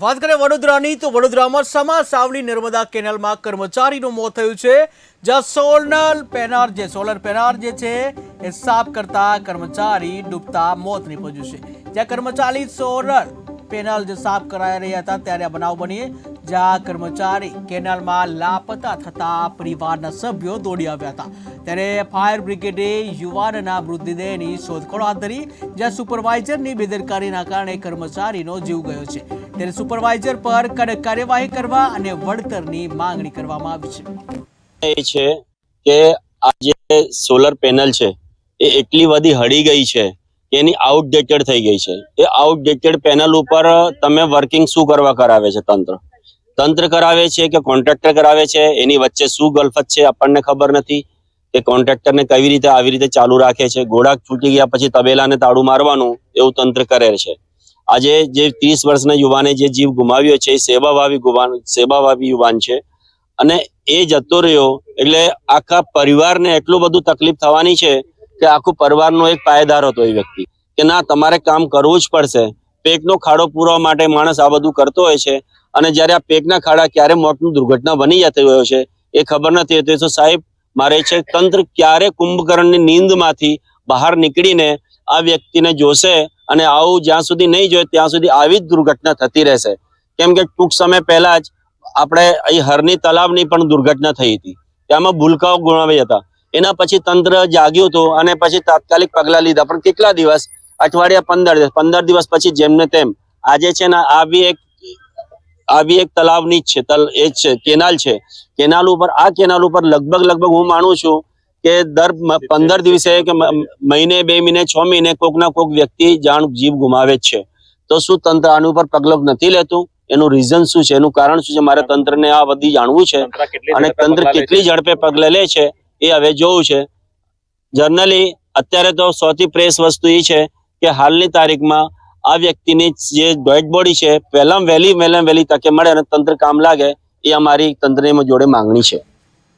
વાત કરીએ વડોદરાની તો વડોદરામાં સમા સાવલી નર્મદા કેનાલમાં કર્મચારીનું મોત થયું છે, જ્યાં સોલર પેનલ છે એ સાફ કરતા કર્મચારી ડૂબતા મોત નીપજ્યું છે। જ્યાં કર્મચારી સોલર પેનલ જે સાફ કરાઈ રહ્યા હતા ત્યારે આ બનાવ બની, જ્યાં કર્મચારી કેનાલમાં લાપતા થતા પરિવારના સભ્યો દોડી આવ્યા હતા। ત્યારે ફાયર બ્રિગેડે યુવાનના મૃતદેહની શોધખોળ હાથ ધરી, જ્યાં સુપરવાઇઝરની બેદરકારીના કારણે કર્મચારીનો જીવ ગયો છે। ત્યારે સુપરવાઇઝર પર કડક કાર્યવાહી કરવા અને વળતરની માંગણી કરવામાં આવી છે। કે આ જે સોલર પેનલ છે એ એટલી બધી હળી ગઈ છે કે એની આઉટડેટેડ થઈ ગઈ છે। એ આઉટડેટેડ પેનલ ઉપર તમે વર્કિંગ શું કરવા કરાવે છે? તંત્ર કરાવે છે કે કોન્ટ્રાક્ટર કરાવે છે? એની વચ્ચે શું ગલફત છે આપણને ખબર નથી કે કોન્ટ્રાક્ટરને કેવી રીતે આવી રીતે ચાલુ રાખે છે। ઘોડા છૂટી ગયા પછી તબેલાને તાળું મારવાનું એવું તંત્ર કરે છે। આજે જે 30 વર્ષના યુવાને જે જીવ ગુમાવ્યો છે એ સેવાભાવી યુવાન છે, અને એ જતો રહ્યો એટલે આખા પરિવારને એટલું બધું તકલીફ થવાની છે કે આખું પરિવારનો એક પાયદાર હતો એ વ્યક્તિ કે ના તમારે કામ કરવું જ પડશે। પેટનો ખાડો પૂરવા માટે માણસ આ બધું કરતો હોય છે, અને જ્યારે આ પેટના ખાડા ક્યારે મોતની દુર્ઘટના બની જતી હોય છે એ ખબર નથી હોતી। તો સાહેબ મારે છે તંત્ર ક્યારે કુંભકર્ણની નીંદમાંથી બહાર નીકળીને આ વ્યક્તિને જોશે, અને આવું જ્યાં સુધી નહીં જોયે ત્યાં સુધી આવી જ દુર્ઘટના થતી રહેશે। કેમ કે ટૂંક સમય પહેલા જ આપણે અહીં હરની તલાવની પણ દુર્ઘટના થઈ હતી, તેમાં ભૂલકાઓ ગુમાવ્યા હતા। એના પછી તંત્ર જાગ્યું હતું અને પછી તાત્કાલિક પગલા લીધા, પણ કેટલા દિવસ? અઠવાડિયા 15 દિવસ પછી જેમને તેમ આજે છે ને આવી એક તલાવની જ છે, કેનાલ છે। કેનાલ ઉપર લગભગ હું માનું છું કે દર 15 દિવસે કે મહિને 2 મહિને 6 મહિને કોક ના કોક વ્યક્તિ જીવ ગુમાવે જ છે। તો શું તંત્ર આની ઉપર પગલો નથી લેતું? એનું રીઝન શું છે, એનું કારણ શું છે? મારે તંત્રને આ બધી જાણવું છે, અને તંત્ર કેટલી ઝડપે પગલા લે છે એ હવે જોવું છે। જનરલી અત્યારે તો સૌથી પ્રેસ વસ્તુ એ છે કે હાલની તારીખમાં આ વ્યક્તિની જે ડેડ બોડી છે વહેલી તકે મળે અને તંત્ર કામ લાગે, એ અમારી તંત્રની જોડે માંગણી છે।